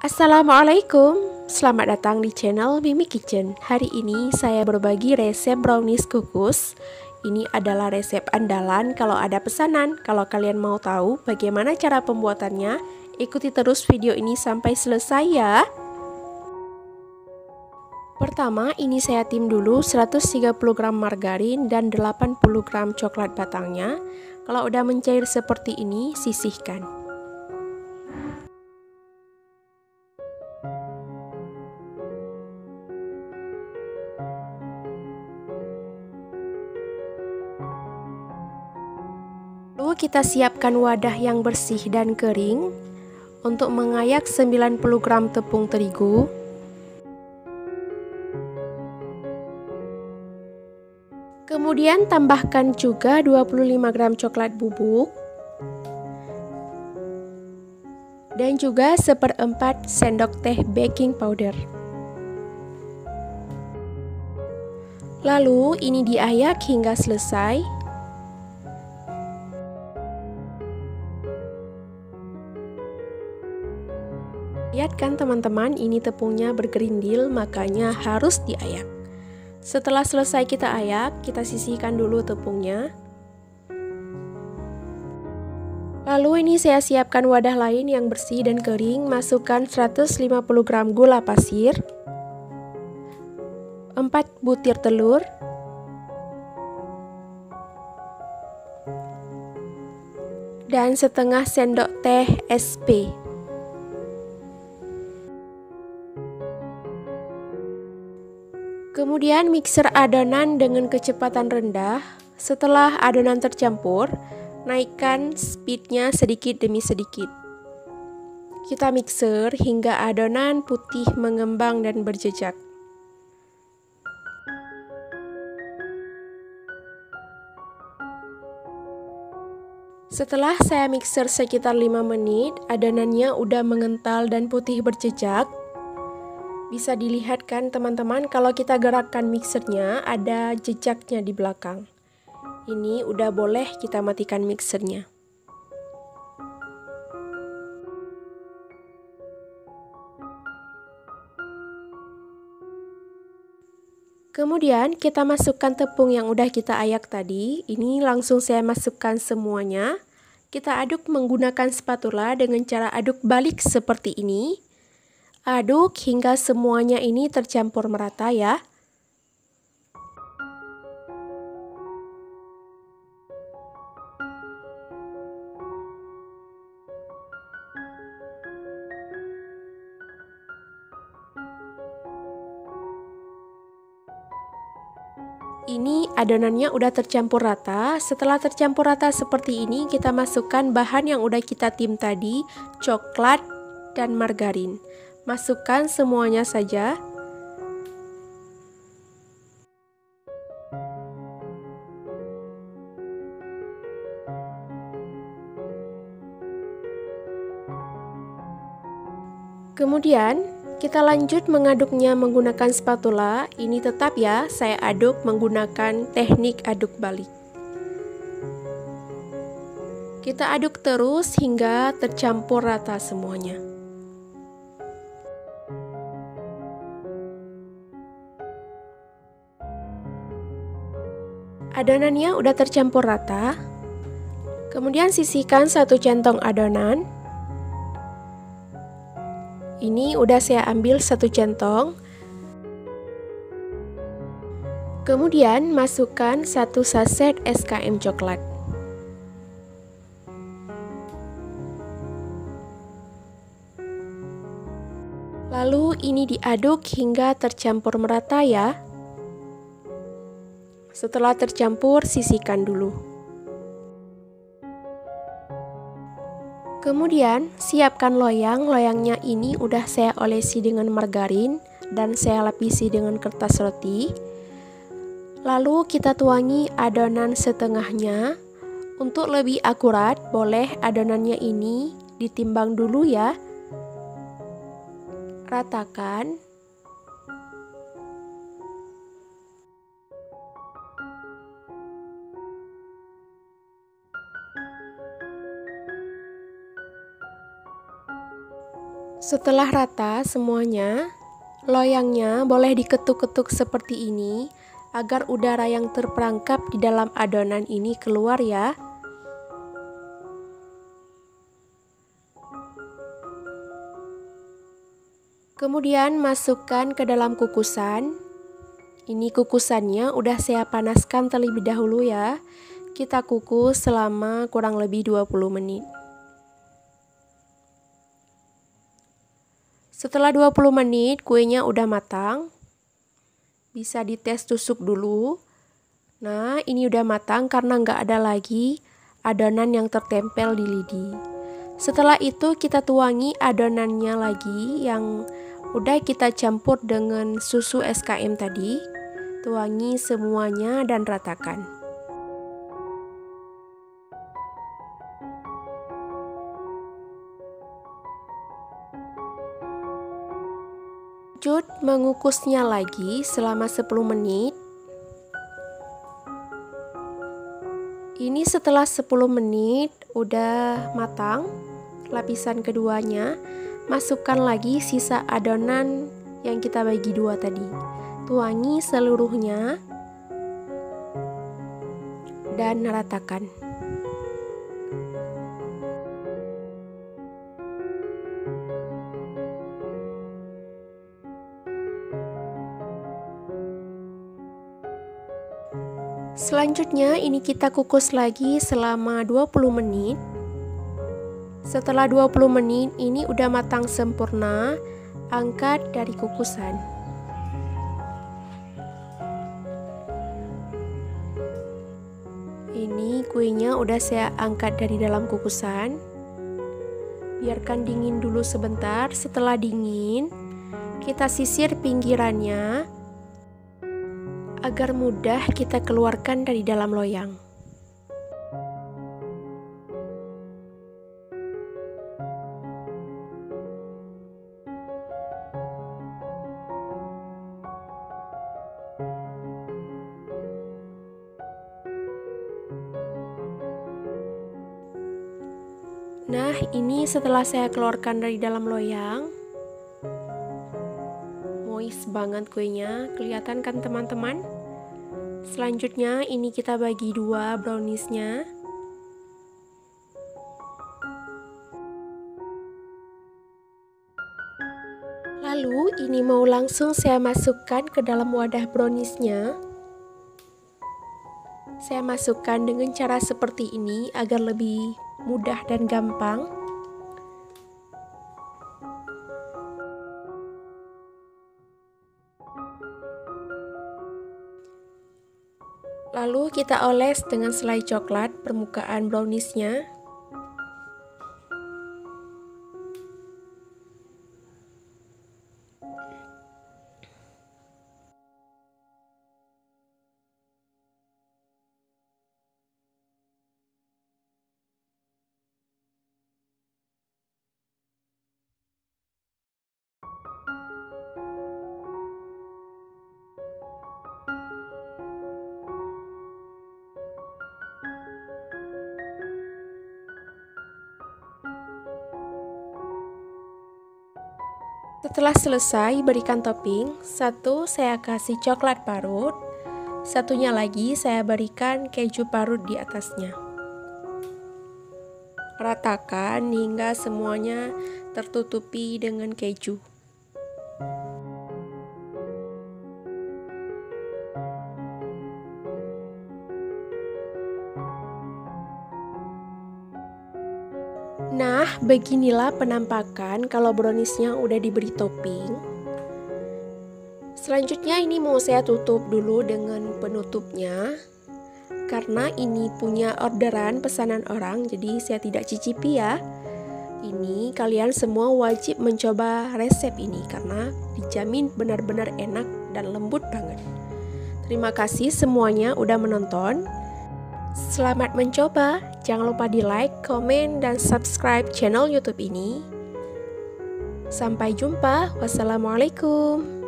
Assalamualaikum, selamat datang di channel Mimi Kitchen. Hari ini saya berbagi resep brownies kukus. Ini adalah resep andalan kalau ada pesanan. Kalau kalian mau tahu bagaimana cara pembuatannya, ikuti terus video ini sampai selesai ya. Pertama, ini saya tim dulu 130 gram margarin dan 80 gram coklat batangnya. Kalau udah mencair seperti ini, sisihkan. Lalu kita siapkan wadah yang bersih dan kering untuk mengayak 90 gram tepung terigu. Kemudian tambahkan juga 25 gram coklat bubuk dan juga 1/4 sendok teh baking powder. Lalu ini diayak hingga selesai. Lihat kan teman-teman, ini tepungnya bergerindil, makanya harus diayak. Setelah selesai kita ayak, kita sisihkan dulu tepungnya. Lalu ini saya siapkan wadah lain yang bersih dan kering. Masukkan 150 gram gula pasir, 4 butir telur, dan setengah sendok teh SP. Kemudian mixer adonan dengan kecepatan rendah. Setelah adonan tercampur, naikkan speednya sedikit demi sedikit. Kita mixer hingga adonan putih mengembang dan berjejak. Setelah saya mixer sekitar 5 menit, adonannya udah mengental dan putih berjejak. Bisa dilihat kan teman-teman, kalau kita gerakkan mixernya ada jejaknya di belakang. Ini udah boleh kita matikan mixernya. Kemudian kita masukkan tepung yang udah kita ayak tadi. Ini langsung saya masukkan semuanya. Kita aduk menggunakan spatula dengan cara aduk balik seperti ini. Aduk hingga semuanya ini tercampur merata ya. Ini adonannya udah tercampur rata. Setelah tercampur rata seperti ini, kita masukkan bahan yang udah kita tim tadi, coklat dan margarin. Masukkan semuanya saja. Kemudian kita lanjut mengaduknya menggunakan spatula. Ini tetap ya, saya aduk menggunakan teknik aduk balik. Kita aduk terus hingga tercampur rata semuanya. Adonannya udah tercampur rata. Kemudian sisihkan 1 centong adonan. Ini udah saya ambil 1 centong. Kemudian masukkan 1 saset SKM coklat. Lalu ini diaduk hingga tercampur merata ya. Setelah tercampur, sisihkan dulu. Kemudian siapkan loyang. Loyangnya ini udah saya olesi dengan margarin dan saya lapisi dengan kertas roti. Lalu kita tuangi adonan setengahnya. Untuk lebih akurat, boleh adonannya ini ditimbang dulu ya. Ratakan. Setelah rata semuanya, loyangnya boleh diketuk-ketuk seperti ini agar udara yang terperangkap di dalam adonan ini keluar ya. Kemudian masukkan ke dalam kukusan. Ini kukusannya udah saya panaskan terlebih dahulu ya. Kita kukus selama kurang lebih 20 menit. Setelah 20 menit kuenya udah matang. Bisa dites tusuk dulu. Nah, ini udah matang karena nggak ada lagi adonan yang tertempel di lidi. Setelah itu kita tuangi adonannya lagi yang udah kita campur dengan susu SKM tadi. Tuangi semuanya dan ratakan. Lanjut mengukusnya lagi selama 10 menit. Ini setelah 10 menit udah matang lapisan keduanya. Masukkan lagi sisa adonan yang kita bagi dua tadi. Tuangi seluruhnya dan ratakan. Selanjutnya ini kita kukus lagi selama 20 menit. Setelah 20 menit ini udah matang sempurna, angkat dari kukusan. Ini kuenya udah saya angkat dari dalam kukusan. Biarkan dingin dulu sebentar. Setelah dingin, kita sisir pinggirannya agar mudah kita keluarkan dari dalam loyang. Nah, ini setelah saya keluarkan dari dalam loyang. Moist banget kuenya, kelihatan kan teman-teman? Selanjutnya ini kita bagi dua browniesnya. Lalu ini mau langsung saya masukkan ke dalam wadah browniesnya. Saya masukkan dengan cara seperti ini agar lebih mudah dan gampang. Lalu kita oles dengan selai coklat permukaan browniesnya. Setelah selesai, berikan topping. Satu saya kasih coklat parut, satunya lagi saya berikan keju parut di atasnya. Ratakan hingga semuanya tertutupi dengan keju. Nah, beginilah penampakan kalau browniesnya udah diberi topping. Selanjutnya ini mau saya tutup dulu dengan penutupnya. Karena ini punya orderan pesanan orang, jadi saya tidak cicipi ya. Ini kalian semua wajib mencoba resep ini karena dijamin benar-benar enak dan lembut banget. Terima kasih semuanya udah menonton. Selamat mencoba, jangan lupa di like, komen, dan subscribe channel YouTube ini. Sampai jumpa, wassalamualaikum.